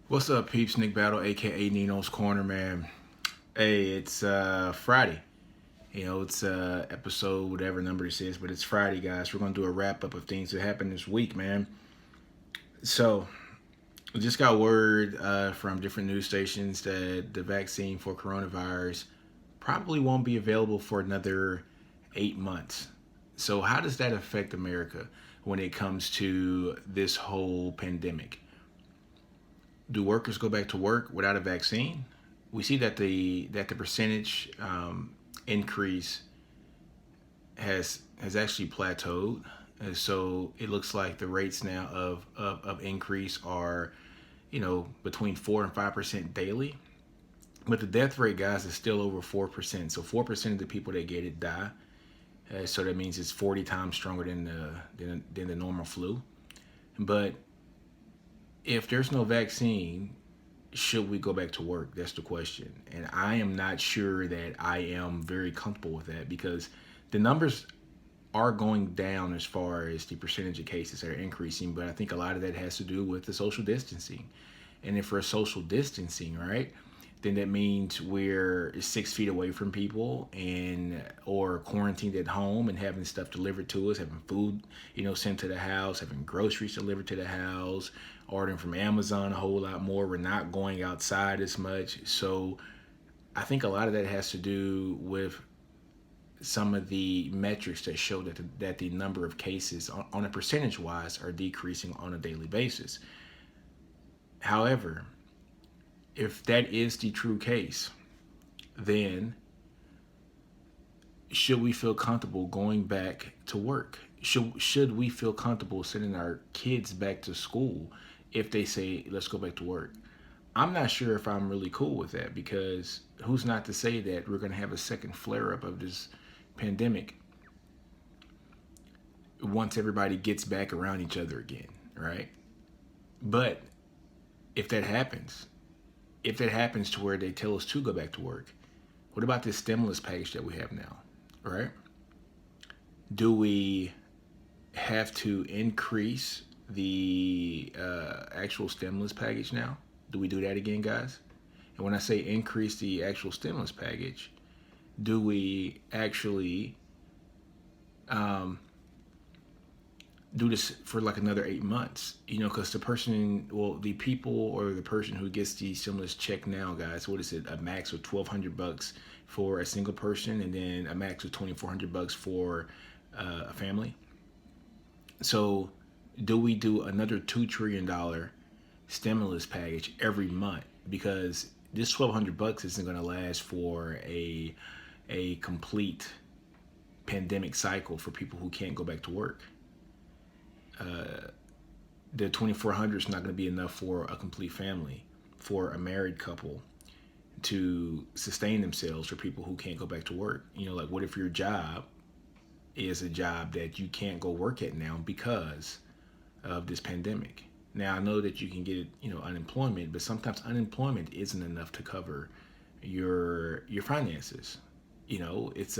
What's up, peeps? Nick Battle, aka NinosCorner, man. Hey, it's Friday. It's episode whatever number this is, but it's Friday, guys. We're gonna do a wrap up of things that happened this week, man. So, we just got word from different news stations that the vaccine for coronavirus probably won't be available for another 8 months. So, how does that affect America when it comes to this whole pandemic? Do workers go back to work without a vaccine? We see that the percentage increase has actually plateaued. And so it looks like the rates now of increase are, between 4 and 5% daily. But the death rate, guys, is still over 4%. So 4% of the people that get it die. So that means it's 40 times stronger than the normal flu. But if there's no vaccine, should we go back to work? That's the question. And I am not sure that I am very comfortable with that because the numbers are going down as far as the percentage of cases that are increasing, but I think a lot of that has to do with the social distancing. And if we're social distancing, right, then that means we're 6 feet away from people and or quarantined at home and having stuff delivered to us, having food, sent to the house, having groceries delivered to the house, ordering from Amazon a whole lot more. We're not going outside as much. So I think a lot of that has to do with some of the metrics that show that the number of cases on a percentage wise are decreasing on a daily basis. However, if that is the true case, then should we feel comfortable going back to work? Should we feel comfortable sending our kids back to school if they say let's go back to work? I'm not sure if I'm really cool with that because who's not to say that we're going to have a second flare up of this pandemic once everybody gets back around each other again, right? But if that happens, if that happens to where they tell us to go back to work, what about this stimulus package that we have now, right? Do we have to increase the actual stimulus package now? Do we do that again, guys? And when I say increase the actual stimulus package, do we actually um, do this for like another 8 months? Because the people or the person who gets the stimulus check now, guys, what is it? A max of $1,200 for a single person, and then a max of $2,400 for a family. So, do we do another $2 trillion stimulus package every month? Because this $1,200 isn't going to last for a complete pandemic cycle for people who can't go back to work. The 2,400 is not going to be enough for a complete family, for a married couple to sustain themselves, for people who can't go back to work. Like what if your job is a job that you can't go work at now because of this pandemic? Now I know that you can get unemployment, but sometimes unemployment isn't enough to cover your finances. It's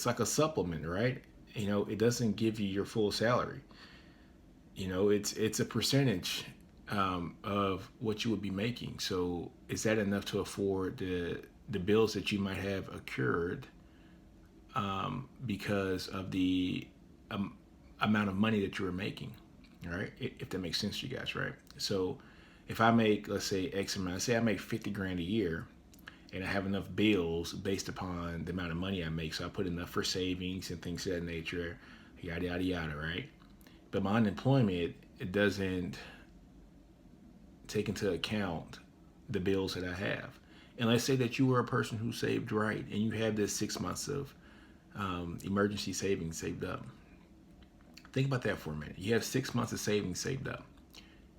like a supplement, right? It doesn't give you your full salary. It's a percentage of what you would be making. So is that enough to afford the bills that you might have occurred because of the amount of money that you were making? All right, if that makes sense to you guys, right? So if I make, let's say, X amount, let's say I make 50 grand a year, and I have enough bills based upon the amount of money I make, so I put enough for savings and things of that nature, yada yada yada, right? But my unemployment, it doesn't take into account the bills that I have. And let's say that you were a person who saved right, and you have this 6 months of emergency savings saved up. Think about that for a minute. You have 6 months of savings saved up,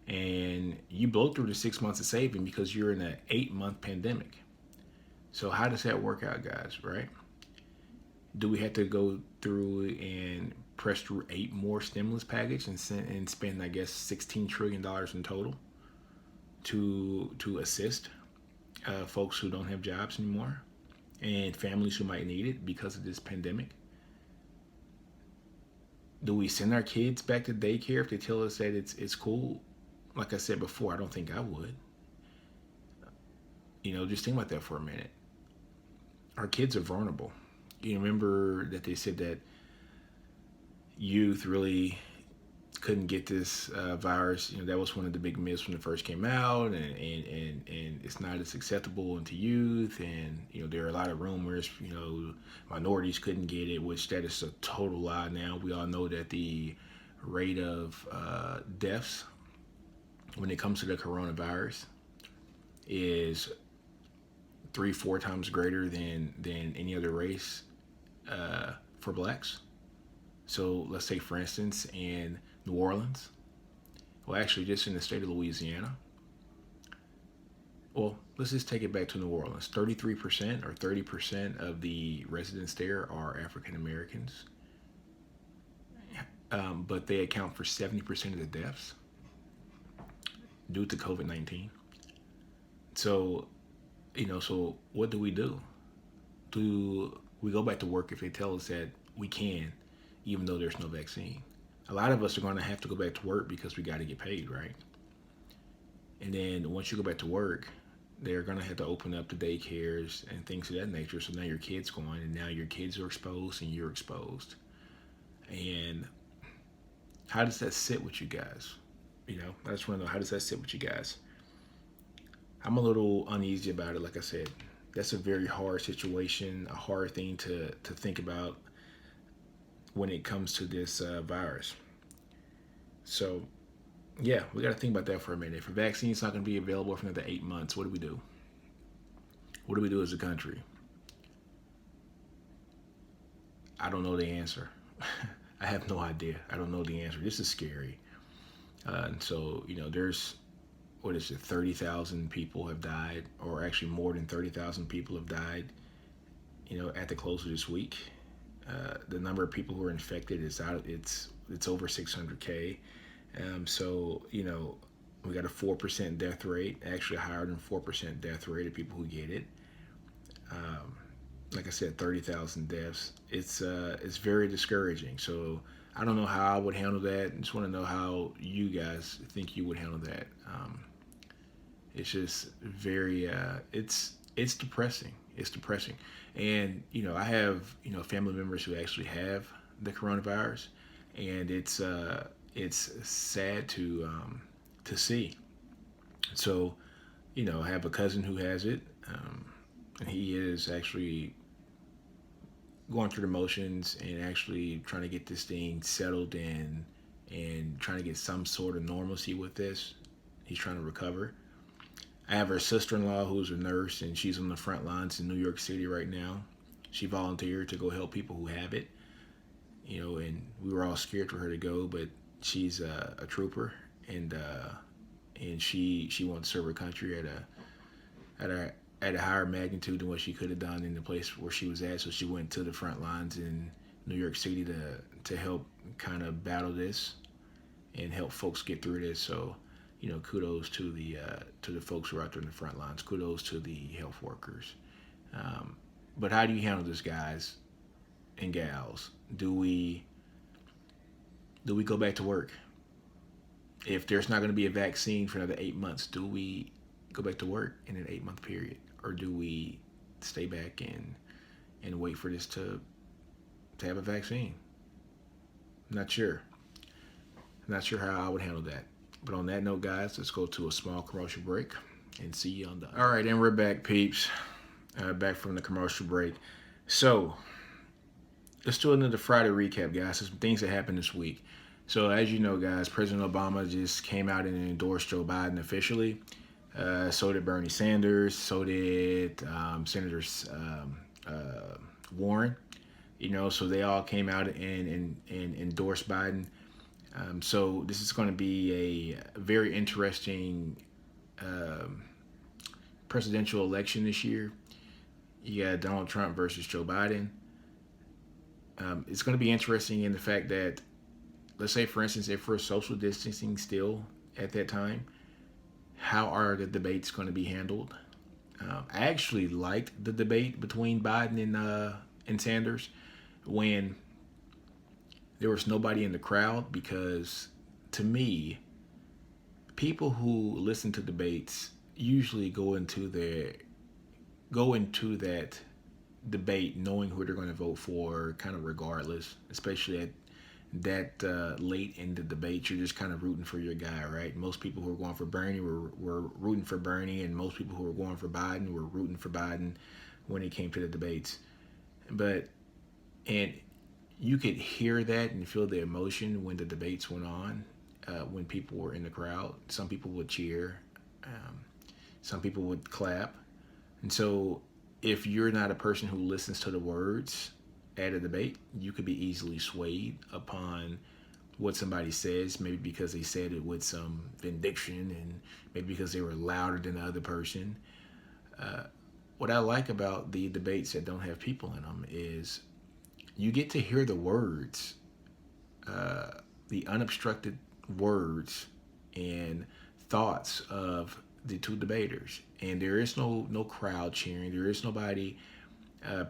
and you blow through the 6 months of saving because you're in an 8 month pandemic. So how does that work out, guys, right? Do we have to go through and press through 8 more stimulus packages and spend, I guess, $16 trillion in total to assist folks who don't have jobs anymore and families who might need it because of this pandemic? Do we send our kids back to daycare if they tell us that it's cool? like I said before, I don't think I would. Just think about that for a minute. Our kids are vulnerable. You remember that they said that youth really couldn't get this virus. That was one of the big myths when it first came out, and it's not as acceptable into youth. And there are a lot of rumors. Minorities couldn't get it, which that is a total lie. Now we all know that the rate of deaths when it comes to the coronavirus is 3-4 times greater than any other race for blacks. So let's say, for instance, in New Orleans, well, actually, just in the state of Louisiana. Well, let's just take it back to New Orleans. 33% or 30% of the residents there are African Americans, but they account for 70% of the deaths due to COVID-19. So, so what do we do? Do we go back to work if they tell us that we can, even though there's no vaccine? A lot of us are going to have to go back to work because we got to get paid, right? And then once you go back to work, they're going to have to open up the daycares and things of that nature. So now your kid's going, and now your kids are exposed and you're exposed. And how does that sit with you guys? I just want to know, how does that sit with you guys? I'm a little uneasy about it. Like I said, that's a very hard situation, a hard thing to think about when it comes to this virus. So, yeah, we got to think about that for a minute. If a vaccine's not going to be available for another 8 months, what do we do? What do we do as a country? I don't know the answer. I have no idea. I don't know the answer. This is scary. And so, there's, what is it, 30,000 people have died, or actually more than 30,000 people have died, at the close of this week. The number of people who are infected is out. It's over 600K. So we got a 4% death rate, actually higher than 4% death rate of people who get it. Like I said, 30,000 deaths. It's very discouraging. So I don't know how I would handle that. I just want to know how you guys think you would handle that. It's just very it's depressing. It's depressing. And I have family members who actually have the coronavirus, and it's sad to see. So I have a cousin who has it, and he is actually going through the motions and actually trying to get this thing settled and trying to get some sort of normalcy with this. He's trying to recover. I have her sister-in-law who's a nurse, and she's on the front lines in New York City right now. She volunteered to go help people who have it, and we were all scared for her to go, but she's a trooper, and she wants to serve her country at a higher magnitude than what she could have done in the place where she was at. So she went to the front lines in New York City to help kind of battle this and help folks get through this. So kudos to the folks who are out there in the front lines. Kudos to the health workers. But how do you handle this, guys and gals? Do we go back to work? If there's not going to be a vaccine for another 8 months, do we go back to work in an 8-month period, or do we stay back and wait for this to have a vaccine? Not sure. Not sure how I would handle that. But on that note, guys, let's go to a small commercial break and see you on the. All right, and we're back, peeps. Back from the commercial break. So let's do another Friday recap, guys. There's some things that happened this week. So as you know, guys, President Obama just came out and endorsed Joe Biden officially. So did Bernie Sanders. So did Senator Warren. So they all came out and endorsed Biden. So this is going to be a very interesting presidential election this year. You got Donald Trump versus Joe Biden. It's going to be interesting in the fact that, let's say, for instance, if we're social distancing still at that time, how are the debates going to be handled? I actually liked the debate between Biden and Sanders when there was nobody in the crowd, because to me, people who listen to debates usually go into that debate knowing who they're going to vote for, kind of regardless. Especially at that late in the debate, you're just kind of rooting for your guy, right? Most people who are going for Bernie were rooting for Bernie, and most people who were going for Biden were rooting for Biden when it came to the debates. But and you could hear that and feel the emotion when the debates went on. When people were in the crowd, some people would cheer, um, some people would clap, and so if you're not a person who listens to the words at a debate, you could be easily swayed upon what somebody says, maybe because they said it with some vindication and maybe because they were louder than the other person. Uh, what I like about the debates that don't have people in them is you get to hear the words, uh, the unobstructed words and thoughts of the two debaters, and there is no crowd cheering. There is nobody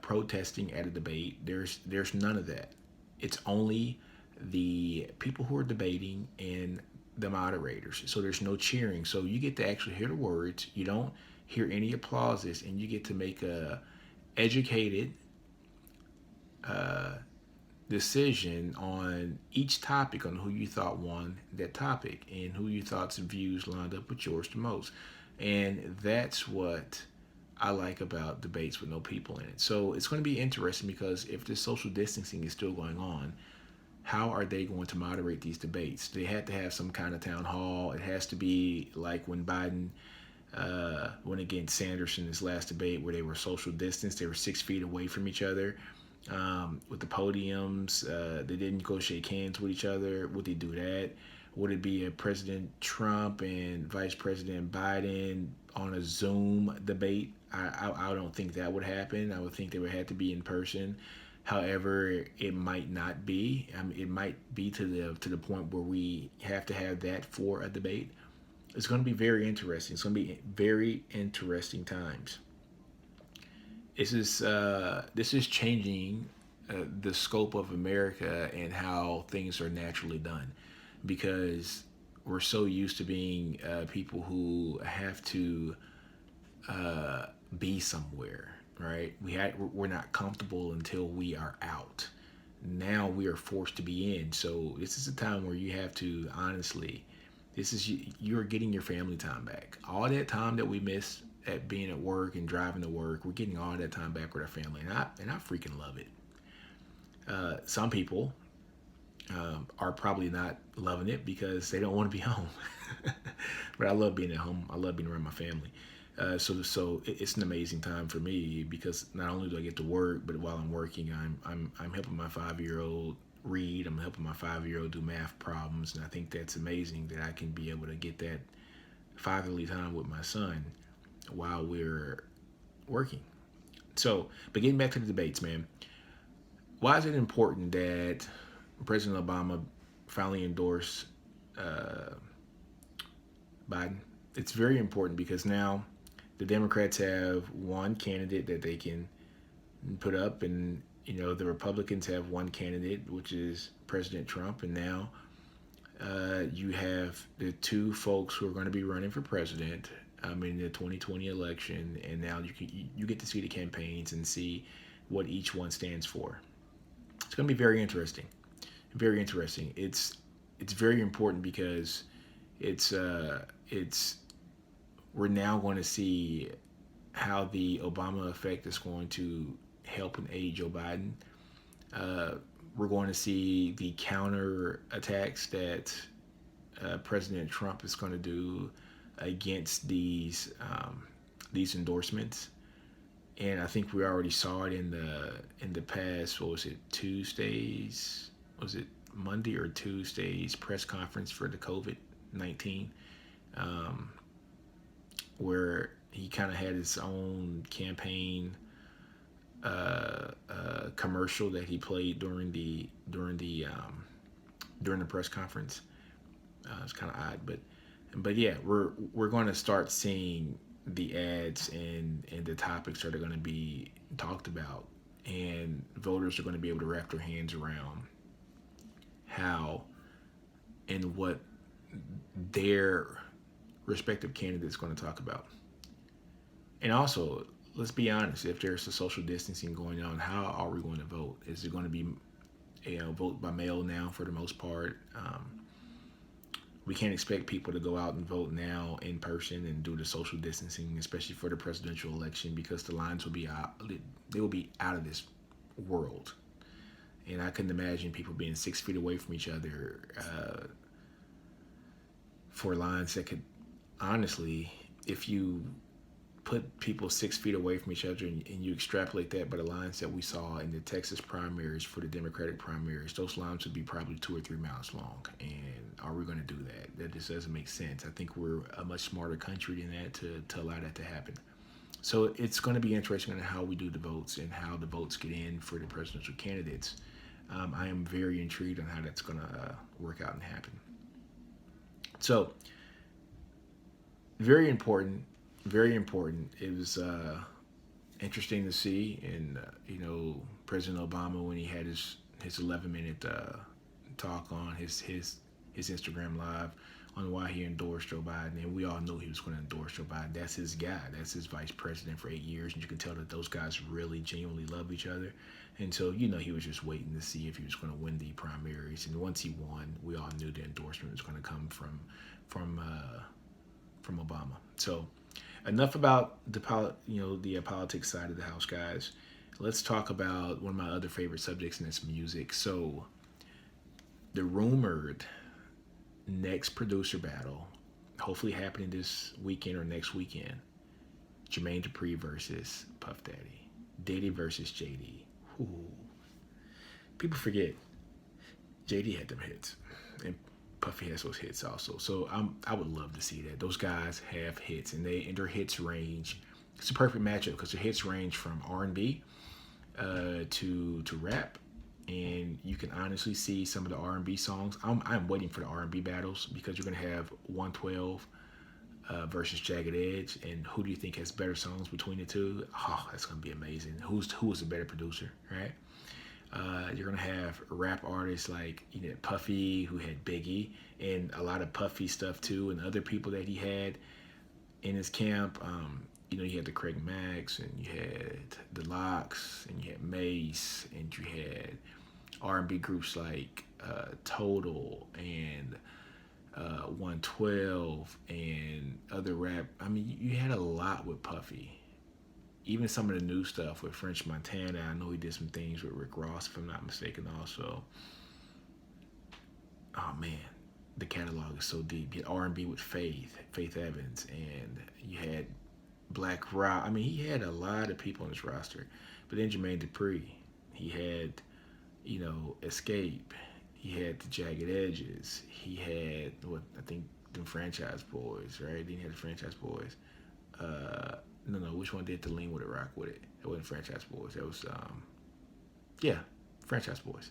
protesting at a debate. There's none of that. It's only the people who are debating and the moderators. So there's no cheering. So you get to actually hear the words. You don't hear any applauses, and you get to make a educated uh, decision on each topic, on who you thought won that topic and who you thought's views lined up with yours the most. And that's what I like about debates with no people in it. So it's going to be interesting because if this social distancing is still going on, how are they going to moderate these debates? They had to have some kind of town hall. It has to be like when Biden went against Sanders in his last debate, where they were social distance. They were 6 feet away from each other with the podiums. They didn't go shake hands with each other. Would they do that? Would it be a President Trump and Vice President Biden on a Zoom debate? I don't think that would happen. I would think they would have to be in person. However, it might not be. It might be to the point where we have to have that for a debate. It's going to be very interesting. It's going to be very interesting times. This is changing the scope of America and how things are naturally done, because we're so used to being people who have to be somewhere, right? We're not comfortable until we are out. Now we are forced to be in. So this is a time where you have to honestly, you're getting your family time back. All that time that we missed at being at work and driving to work, we're getting all that time back with our family, and I freaking love it. Some people are probably not loving it because they don't want to be home. But I love being at home. I love being around my family. So it's an amazing time for me because not only do I get to work, but while I'm working, I'm helping my 5 year old read. I'm helping my 5 year old do math problems, and I think that's amazing that I can be able to get that fatherly time with my son while we're working. So, but getting back to the debates, man, why is it important that President Obama finally endorsed uh, Biden? It's very important because now the Democrats have one candidate that they can put up, and the Republicans have one candidate, which is President Trump, and now you have the two folks who are going to be running for president in the 2020 election, and now you get to see the campaigns and see what each one stands for. It's going to be very interesting. Very interesting. It's very important because it's we're now going to see how the Obama effect is going to help and aid Joe Biden. Uh, we're going to see the counter attacks that President Trump is going to do against these endorsements, and I think we already saw it in the past. What was it? Tuesdays? Was it Monday or Tuesday's press conference for the COVID-19, um, where he kind of had his own campaign commercial that he played during the press conference. It's kind of odd, but yeah, we're going to start seeing the ads and the topics that are going to be talked about, and voters are going to be able to wrap their hands around how and what their respective candidates going to talk about. And also, let's be honest, if there's a social distancing going on, how are we going to vote? Is it going to be vote by mail now for the most part? We can't expect people to go out and vote now in person and do the social distancing, especially for the presidential election, because the lines will be out. They will be out of this world, and I couldn't imagine people being 6 feet away from each other for lines that could, honestly, if you put people 6 feet away from each other and you extrapolate that by the lines that we saw in the Texas primaries for the Democratic primaries, those lines would be probably 2 or 3 miles long. And are we going to do that? That just doesn't make sense. I think we're a much smarter country than that to allow that to happen. So it's going to be interesting on how we do the votes and how the votes get in for the presidential candidates. I am very intrigued on how that's going to work out and happen. So, very important, very important. It was interesting to see, and President Obama when he had his 11-minute talk on his Instagram live on why he endorsed Joe Biden, and we all knew he was going to endorse Joe Biden. That's his guy. That's his vice president for 8 years, and you can tell that those guys really genuinely love each other. And so, he was just waiting to see if he was going to win the primaries. And once he won, we all knew the endorsement was going to come from Obama. So, enough about the politics side of the house, guys. Let's talk about one of my other favorite subjects, and that's music. So, the rumored next producer battle, hopefully happening this weekend or next weekend. Jermaine Dupri versus Puff Daddy. Diddy versus JD. Ooh. People forget JD had them hits, and Puffy has those hits also. So I would love to see that. Those guys have hits, and their hits range. It's a perfect matchup because their hits range from R&B to rap. And you can honestly see some of the R&B songs. I'm waiting for the R&B battles because you're going to have 112 versus Jagged Edge. And who do you think has better songs between the two? Oh, that's going to be amazing. Who is a better producer, right? You're going to have rap artists like Puffy, who had Biggie, and a lot of Puffy stuff too, and other people that he had in his camp. You had the Craig Max, and you had the Locks, and you had Mace, and you had R&B groups like Total and 112 and other rap. I mean, you had a lot with Puffy. Even some of the new stuff with French Montana. I know he did some things with Rick Ross, if I'm not mistaken, also. Oh, man. The catalog is so deep. You had R&B with Faith Evans, and you had Black Rock. I mean, he had a lot of people on his roster. But then Jermaine Dupri, he had, Escape. He had the Jagged Edges. He had the Franchise Boys, right? Then he had the Franchise Boys. No, which one did the Lean With It, Rock With It? It wasn't Franchise Boys. It was, Franchise Boys.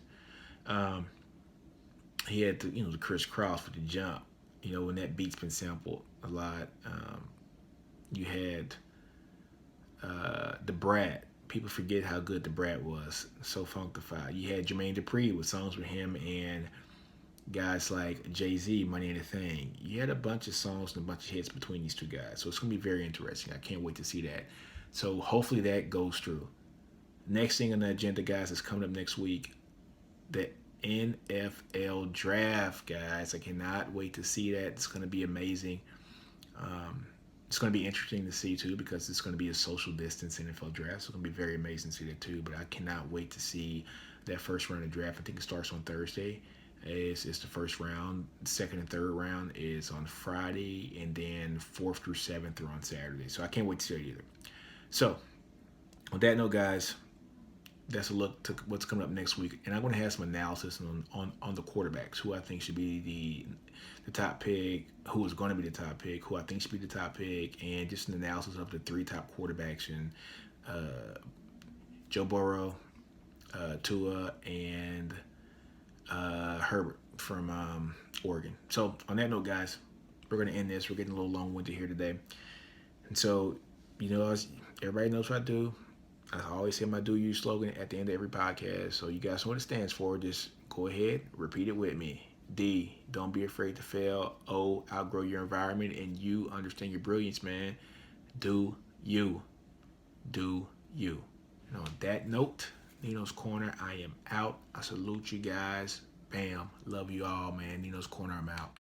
He had the Chris Cross with the Jump. When that beat's been sampled a lot. You had the Brat. People forget how good the Brat was. So funkified. You had Jermaine Dupri with songs with him and guys like Jay-Z, Money Ain't a Thing. You had a bunch of songs and a bunch of hits between these two guys. So it's going to be very interesting. I can't wait to see that. So hopefully that goes through. Next thing on the agenda, guys, is coming up next week. The NFL draft, guys. I cannot wait to see that. It's going to be amazing. It's going to be interesting to see, too, because it's going to be a social distance NFL draft. So it's going to be very amazing to see that, too. But I cannot wait to see that first round of draft. I think it starts on Thursday. It's the first round. The second and third round is on Friday. And then 4th through 7th are on Saturday. So I can't wait to see it either. So, on that note, guys, that's a look to what's coming up next week. And I'm going to have some analysis on the quarterbacks, who I think should be the top pick, who is going to be the top pick, who I think should be the top pick, and just an analysis of the 3 top quarterbacks in Joe Burrow, Tua, and Herbert from Oregon. So on that note, guys, we're going to end this. We're getting a little long-winded here today. And so, everybody knows what I do. I always say my do you slogan at the end of every podcast. So you guys know what it stands for. Just go ahead, repeat it with me. D, don't be afraid to fail. O, outgrow your environment. And U, understand your brilliance, man. Do you. Do you. And on that note, Nino's Corner, I am out. I salute you guys. Bam. Love you all, man. Nino's Corner, I'm out.